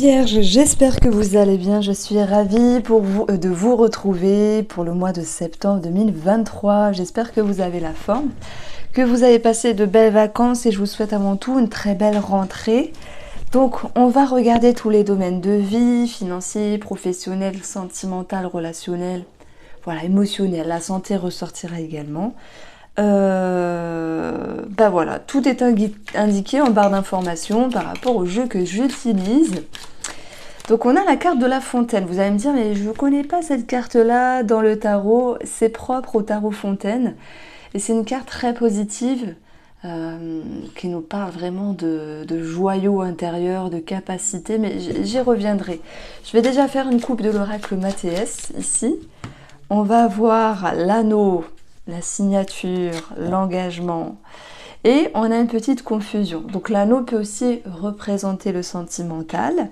Vierge, j'espère que vous allez bien. Je suis ravie de vous retrouver pour le mois de septembre 2023. J'espère que vous avez la forme, que vous avez passé de belles vacances et je vous souhaite avant tout une très belle rentrée. Donc, on va regarder tous les domaines de vie, financier, professionnel, sentimental, relationnel, voilà, émotionnel. La santé ressortira également. Voilà, tout est indiqué en barre d'informations par rapport au jeu que j'utilise. Donc on a la carte de la fontaine. Vous allez me dire, mais je ne connais pas cette carte-là dans le tarot. C'est propre au tarot fontaine. Et c'est une carte très positive qui nous parle vraiment de joyau intérieur, de capacité. Mais j'y reviendrai. Je vais déjà faire une coupe de l'oracle Mathéès ici. On va voir l'anneau, la signature, l'engagement. Et on a une petite confusion. Donc l'anneau peut aussi représenter le sentimental.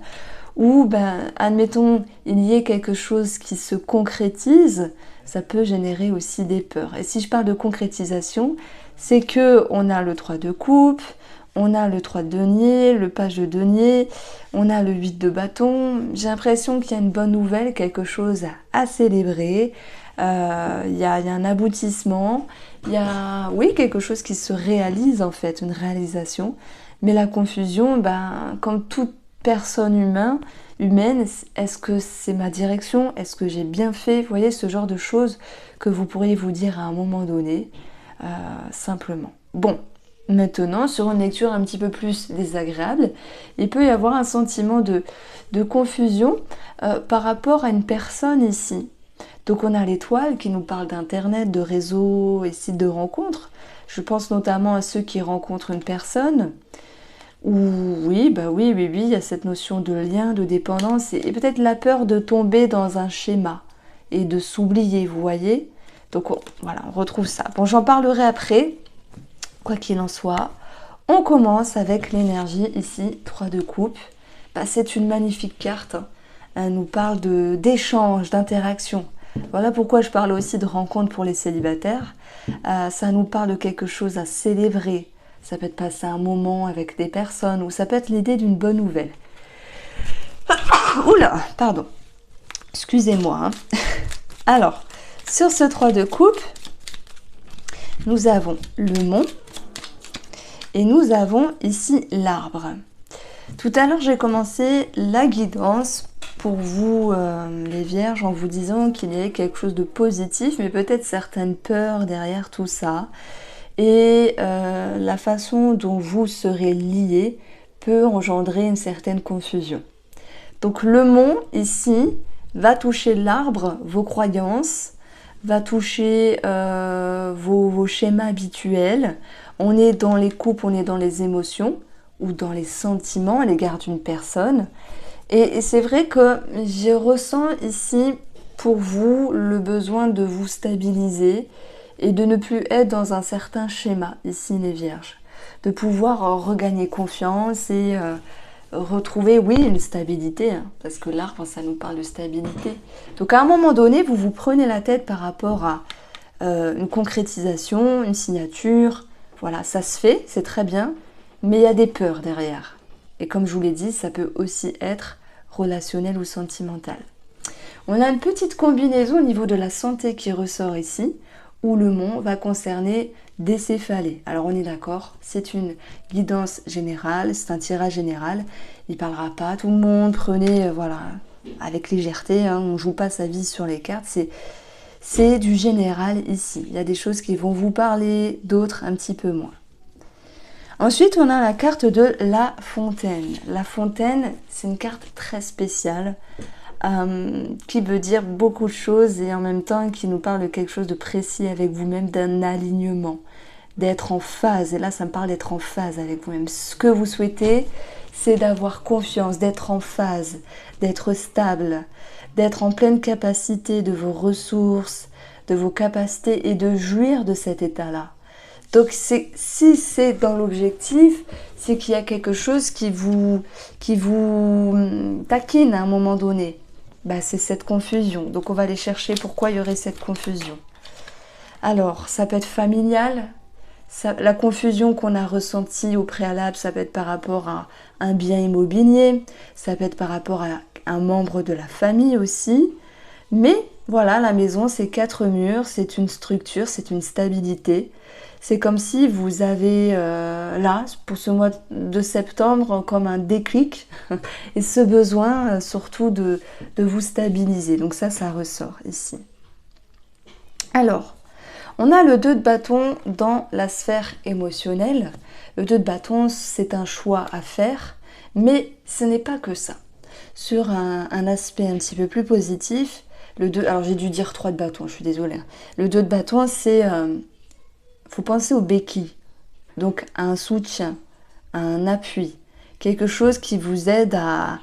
Ou, admettons, il y ait quelque chose qui se concrétise, ça peut générer aussi des peurs. Et si je parle de concrétisation, c'est que on a le 3 de coupe, on a le 3 de denier, le page de denier, on a le 8 de bâton. J'ai l'impression qu'il y a une bonne nouvelle, quelque chose à célébrer. Il y a un aboutissement, il y a, oui, quelque chose qui se réalise en fait, une réalisation. Mais la confusion, comme toute personne humaine, est-ce que c'est ma direction? Est-ce que j'ai bien fait? Vous voyez, ce genre de choses que vous pourriez vous dire à un moment donné, simplement. Bon, maintenant, sur une lecture un petit peu plus désagréable, il peut y avoir un sentiment de confusion par rapport à une personne ici. Donc on a l'étoile qui nous parle d'internet, de réseaux et sites de rencontres. Je pense notamment à ceux qui rencontrent une personne. Oui, il y a cette notion de lien, de dépendance et peut-être la peur de tomber dans un schéma et de s'oublier, vous voyez. Donc voilà, on retrouve ça. Bon, j'en parlerai après, quoi qu'il en soit. On commence avec l'énergie ici, 3 de coupe. C'est une magnifique carte. Elle nous parle d'échange, d'interaction. Voilà pourquoi je parle aussi de rencontre pour les célibataires. Ça nous parle de quelque chose à célébrer. Ça peut être passer un moment avec des personnes ou ça peut être l'idée d'une bonne nouvelle. Oula, pardon. Excusez-moi. Alors, sur ce 3 de coupe, nous avons le mont et nous avons ici l'arbre. Tout à l'heure, j'ai commencé la guidance pour vous, les vierges, en vous disant qu'il y avait quelque chose de positif, mais peut-être certaines peurs derrière tout ça. Et la façon dont vous serez liés peut engendrer une certaine confusion. Donc le mont ici va toucher l'arbre, vos croyances, va toucher vos schémas habituels. On est dans les couples, on est dans les émotions ou dans les sentiments à l'égard d'une personne. Et c'est vrai que je ressens ici pour vous le besoin de vous stabiliser et de ne plus être dans un certain schéma, ici les vierges. De pouvoir regagner confiance et retrouver, oui, une stabilité, hein, parce que l'arbre, ça nous parle de stabilité. Donc à un moment donné, vous vous prenez la tête par rapport à une concrétisation, une signature. Voilà, ça se fait, c'est très bien, mais il y a des peurs derrière. Et comme je vous l'ai dit, ça peut aussi être relationnel ou sentimental. On a une petite combinaison au niveau de la santé qui ressort ici, où le mont va concerner des céphalées. Alors on est d'accord, c'est une guidance générale, c'est un tirage général. Il ne parlera pas à tout le monde, prenez voilà, avec légèreté, hein, on ne joue pas sa vie sur les cartes, c'est du général ici. Il y a des choses qui vont vous parler, d'autres un petit peu moins. Ensuite, on a la carte de la fontaine. La fontaine, c'est une carte très spéciale qui veut dire beaucoup de choses et en même temps qui nous parle de quelque chose de précis avec vous-même, d'un alignement, d'être en phase. Et là, ça me parle d'être en phase avec vous-même. Ce que vous souhaitez, c'est d'avoir confiance, d'être en phase, d'être stable, d'être en pleine capacité de vos ressources, de vos capacités et de jouir de cet état-là. Donc si c'est dans l'objectif, c'est qu'il y a quelque chose qui vous taquine à un moment donné. C'est cette confusion. Donc on va aller chercher pourquoi il y aurait cette confusion. Alors, ça peut être familial, La confusion qu'on a ressentie au préalable, ça peut être par rapport à un bien immobilier, ça peut être par rapport à un membre de la famille aussi. Mais voilà, la maison, c'est 4 murs, c'est une structure, c'est une stabilité. C'est comme si vous avez là, pour ce mois de septembre, comme un déclic et ce besoin surtout de vous stabiliser. Donc ça ressort ici. Alors, on a le 2 de bâton dans la sphère émotionnelle. Le 2 de bâton, c'est un choix à faire, mais ce n'est pas que ça. Sur un aspect un petit peu plus positif, le 2, alors j'ai dû dire 3 de bâton, je suis désolée. Le 2 de bâton, c'est, faut penser au béquille, donc à un soutien, à un appui, quelque chose qui vous aide à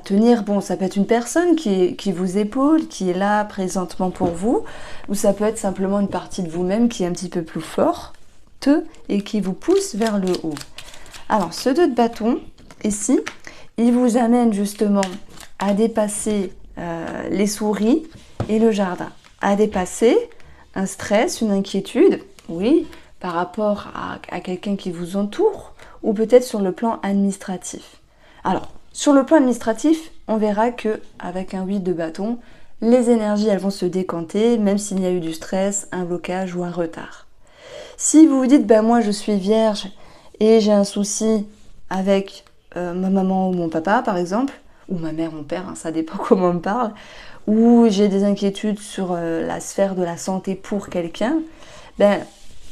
tenir, bon, ça peut être une personne qui vous épaule, qui est là présentement pour vous, ou ça peut être simplement une partie de vous-même qui est un petit peu plus forte et qui vous pousse vers le haut. Alors, ce 2 de bâton, ici, il vous amène justement à dépasser les souris et le jardin, à dépasser un stress, une inquiétude, oui, par rapport à quelqu'un qui vous entoure, ou peut-être sur le plan administratif. Alors, sur le plan administratif, on verra que avec un 8 de bâton, les énergies elles vont se décanter, même s'il y a eu du stress, un blocage ou un retard. Si vous vous dites, ben moi je suis vierge et j'ai un souci avec ma maman ou mon papa par exemple, ou ma mère, mon père, hein, ça dépend comment on me parle, ou j'ai des inquiétudes sur la sphère de la santé pour quelqu'un, ben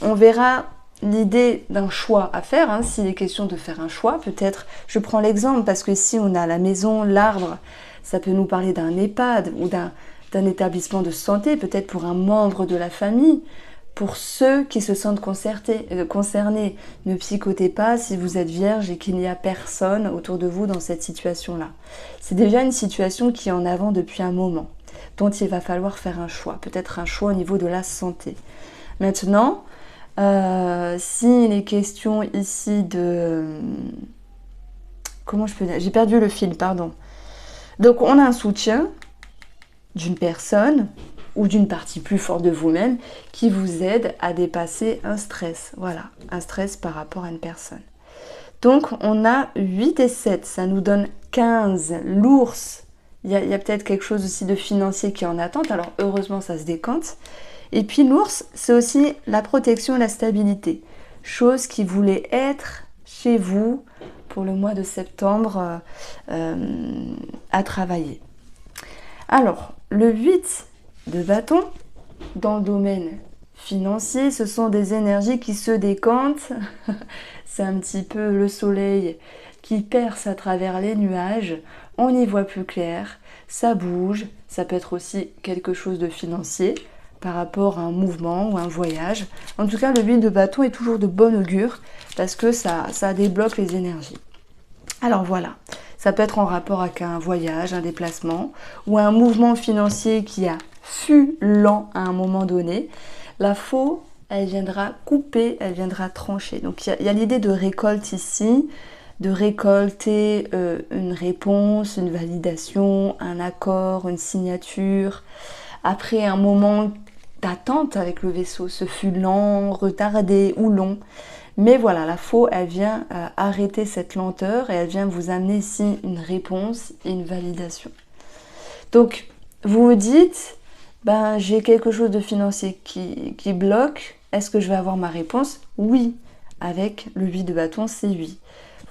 on verra l'idée d'un choix à faire, hein, s'il est question de faire un choix, peut-être, je prends l'exemple parce que si on a la maison, l'arbre, ça peut nous parler d'un EHPAD ou d'un établissement de santé, peut-être pour un membre de la famille. Pour ceux qui se sentent concernés, ne psychotez pas si vous êtes vierge et qu'il n'y a personne autour de vous dans cette situation-là. C'est déjà une situation qui est en avant depuis un moment, dont il va falloir faire un choix, peut-être un choix au niveau de la santé. Maintenant, s'il est question ici de... Comment je peux dire? J'ai perdu le fil, pardon. Donc on a un soutien d'une personne ou d'une partie plus forte de vous-même qui vous aide à dépasser un stress. Voilà, un stress par rapport à une personne. Donc on a 8 et 7, ça nous donne 15. L'ours, il y a peut-être quelque chose aussi de financier qui est en attente, alors heureusement ça se décante. Et puis l'ours, c'est aussi la protection et la stabilité. Chose qui voulait être chez vous pour le mois de septembre à travailler. Alors, le 8 de bâton, dans le domaine financier, ce sont des énergies qui se décantent. C'est un petit peu le soleil qui perce à travers les nuages. On y voit plus clair, ça bouge, ça peut être aussi quelque chose de financier par rapport à un mouvement ou un voyage. En tout cas, le 8 de bâton est toujours de bon augure parce que ça débloque les énergies. Alors voilà, ça peut être en rapport avec un voyage, un déplacement ou un mouvement financier qui fut lent à un moment donné. La faux, elle viendra couper, elle viendra trancher. Donc il y a l'idée de récolte ici, de récolter une réponse, une validation, un accord, une signature. Après un moment d'attente avec le vaisseau, ce fut lent, retardé ou long. Mais voilà, la faux, elle vient arrêter cette lenteur et elle vient vous amener ici une réponse et une validation. Donc, vous vous dites, ben, j'ai quelque chose de financier qui bloque. Est-ce que je vais avoir ma réponse? Oui. Avec le 8 de bâton, c'est oui.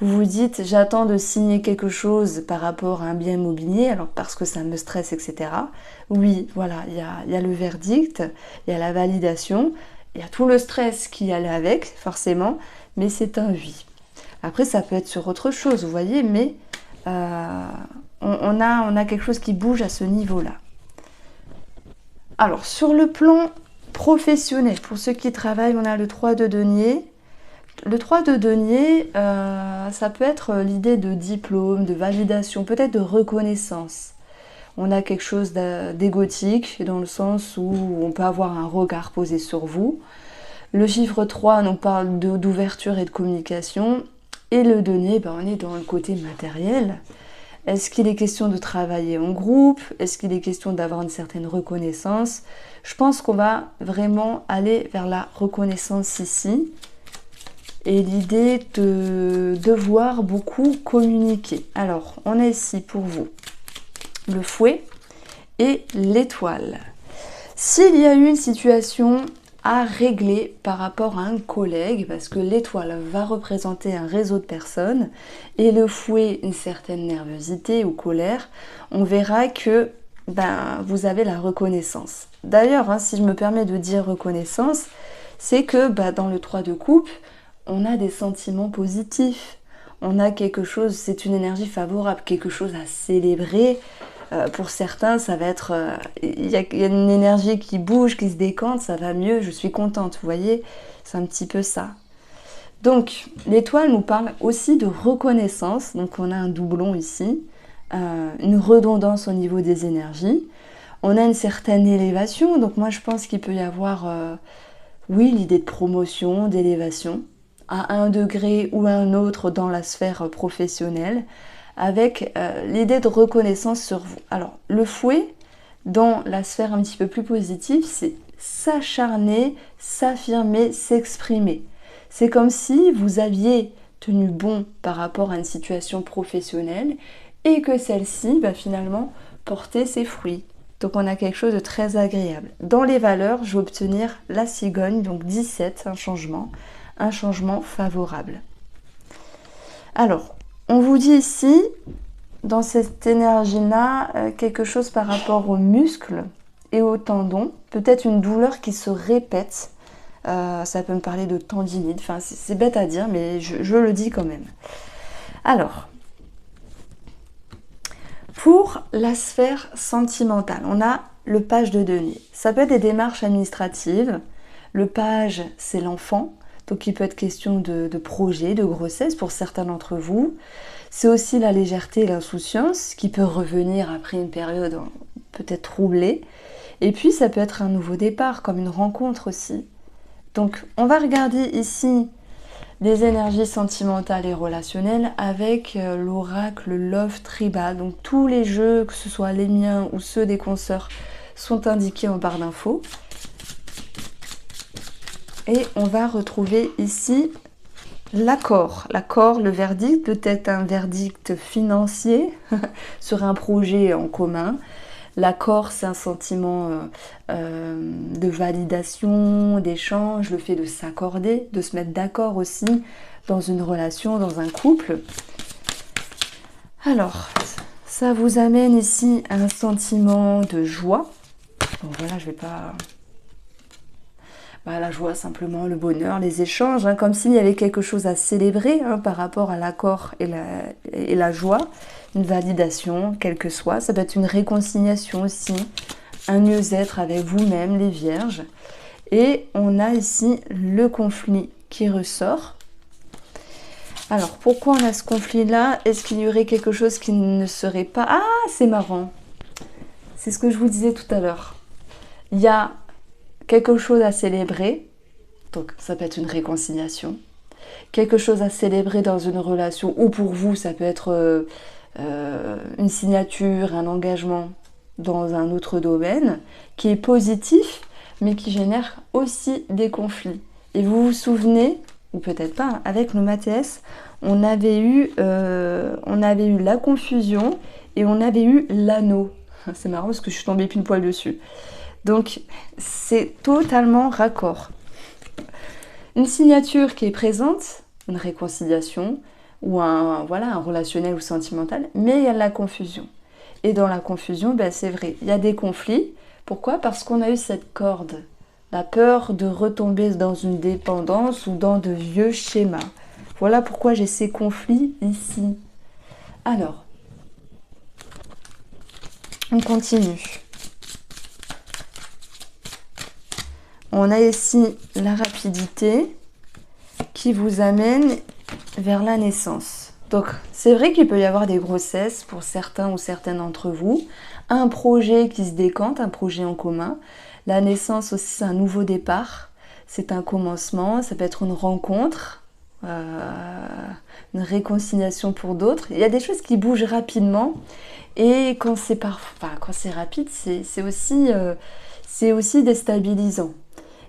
Vous vous dites, j'attends de signer quelque chose par rapport à un bien immobilier, alors parce que ça me stresse, etc. Oui, voilà, il y a le verdict, il y a la validation, il y a tout le stress qui allait avec, forcément, mais c'est un oui. Après, ça peut être sur autre chose, vous voyez, mais on a quelque chose qui bouge à ce niveau-là. Alors, sur le plan professionnel, pour ceux qui travaillent, on a le 3 de denier. Le 3 de denier, ça peut être l'idée de diplôme, de validation, peut-être de reconnaissance. On a quelque chose d'égotique dans le sens où on peut avoir un regard posé sur vous. Le chiffre 3 nous parle d'ouverture et de communication. Et le denier, ben, on est dans le côté matériel. Est-ce qu'il est question de travailler en groupe? Est-ce qu'il est question d'avoir une certaine reconnaissance? Je pense qu'on va vraiment aller vers la reconnaissance ici. et l'idée de devoir beaucoup communiquer. Alors, on a ici pour vous le fouet et l'étoile. S'il y a eu une situation à régler par rapport à un collègue, parce que l'étoile va représenter un réseau de personnes et le fouet une certaine nervosité ou colère, on verra que vous avez la reconnaissance. D'ailleurs, si je me permets de dire reconnaissance, c'est que dans le 3 de coupe, on a des sentiments positifs, on a quelque chose, c'est une énergie favorable, quelque chose à célébrer. Pour certains, ça va être, il y a une énergie qui bouge, qui se décante, ça va mieux, je suis contente, vous voyez, c'est un petit peu ça. Donc, l'étoile nous parle aussi de reconnaissance, donc on a un doublon ici, une redondance au niveau des énergies, on a une certaine élévation, donc moi je pense qu'il peut y avoir, oui, l'idée de promotion, d'élévation, à un degré ou à un autre dans la sphère professionnelle, avec l'idée de reconnaissance sur vous. Alors, le fouet, dans la sphère un petit peu plus positive, c'est s'acharner, s'affirmer, s'exprimer. C'est comme si vous aviez tenu bon par rapport à une situation professionnelle et que celle-ci, finalement, portait ses fruits. Donc, on a quelque chose de très agréable. Dans les valeurs, je vais obtenir la cigogne, donc 17, un changement favorable. Alors, on vous dit ici, dans cette énergie-là, quelque chose par rapport aux muscles et aux tendons. Peut-être une douleur qui se répète. Ça peut me parler de tendinite. Enfin, c'est bête à dire, mais je le dis quand même. Alors, pour la sphère sentimentale, on a le page de denier. Ça peut être des démarches administratives. Le page, c'est l'enfant. Donc il peut être question de projet, de grossesse pour certains d'entre vous. C'est aussi la légèreté et l'insouciance qui peut revenir après une période peut-être troublée. Et puis ça peut être un nouveau départ, comme une rencontre aussi. Donc on va regarder ici les énergies sentimentales et relationnelles avec l'oracle Love Tribal. Donc tous les jeux, que ce soit les miens ou ceux des consoeurs, sont indiqués en barre d'infos. Et on va retrouver ici l'accord. L'accord, le verdict, peut-être un verdict financier sur un projet en commun. L'accord, c'est un sentiment de validation, d'échange, le fait de s'accorder, de se mettre d'accord aussi dans une relation, dans un couple. Alors, ça vous amène ici un sentiment de joie. Bon, voilà, je vais pas... la joie, simplement, le bonheur, les échanges, comme s'il y avait quelque chose à célébrer par rapport à l'accord et la joie, une validation, quelle que soit. Ça peut être une réconciliation aussi, un mieux-être avec vous-même, les vierges. Et on a ici le conflit qui ressort. Alors, pourquoi on a ce conflit-là? Est-ce qu'il y aurait quelque chose qui ne serait pas... Ah, c'est marrant. C'est ce que je vous disais tout à l'heure. Il y a quelque chose à célébrer, donc ça peut être une réconciliation, quelque chose à célébrer dans une relation, ou pour vous ça peut être une signature, un engagement dans un autre domaine, qui est positif, mais qui génère aussi des conflits. Et vous vous souvenez, ou peut-être pas, avec le Mathias, on avait eu la confusion et on avait eu l'anneau. C'est marrant parce que je suis tombée pile poil dessus. Donc, c'est totalement raccord. Une signature qui est présente, une réconciliation, ou un relationnel ou sentimental, mais il y a de la confusion. Et dans la confusion, c'est vrai, il y a des conflits. Pourquoi? Parce qu'on a eu cette corde, la peur de retomber dans une dépendance ou dans de vieux schémas. Voilà pourquoi j'ai ces conflits ici. Alors, on continue. On a ici la rapidité qui vous amène vers la naissance. Donc, c'est vrai qu'il peut y avoir des grossesses pour certains ou certaines d'entre vous, un projet qui se décante, un projet en commun. La naissance aussi, c'est un nouveau départ, c'est un commencement, ça peut être une rencontre, une réconciliation pour d'autres. Il y a des choses qui bougent rapidement et quand c'est rapide, c'est aussi déstabilisant.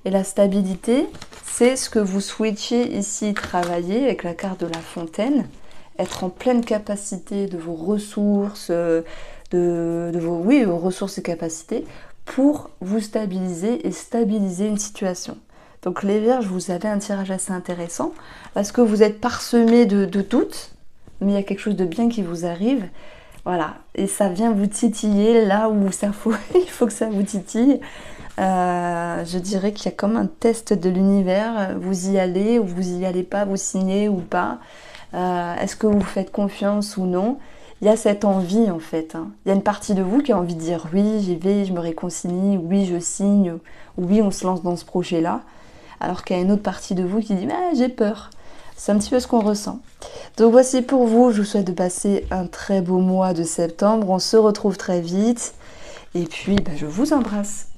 Et la stabilité, c'est ce que vous switchez ici, travailler avec la carte de la fontaine, être en pleine capacité de vos ressources, vos ressources et capacités pour vous stabiliser et stabiliser une situation. Donc les Vierges, vous avez un tirage assez intéressant parce que vous êtes parsemés de doutes, mais il y a quelque chose de bien qui vous arrive. Voilà, et ça vient vous titiller là où il faut que ça vous titille. Je dirais qu'il y a comme un test de l'univers. Vous y allez ou vous y allez pas, vous signez ou pas. Est-ce que vous faites confiance ou non? Il y a cette envie en fait. Il y a une partie de vous qui a envie de dire oui, j'y vais, je me réconcilie, oui, je signe, oui, on se lance dans ce projet-là. Alors qu'il y a une autre partie de vous qui dit j'ai peur. C'est un petit peu ce qu'on ressent. Donc voici pour vous, je vous souhaite de passer un très beau mois de septembre. On se retrouve très vite. Et puis, je vous embrasse.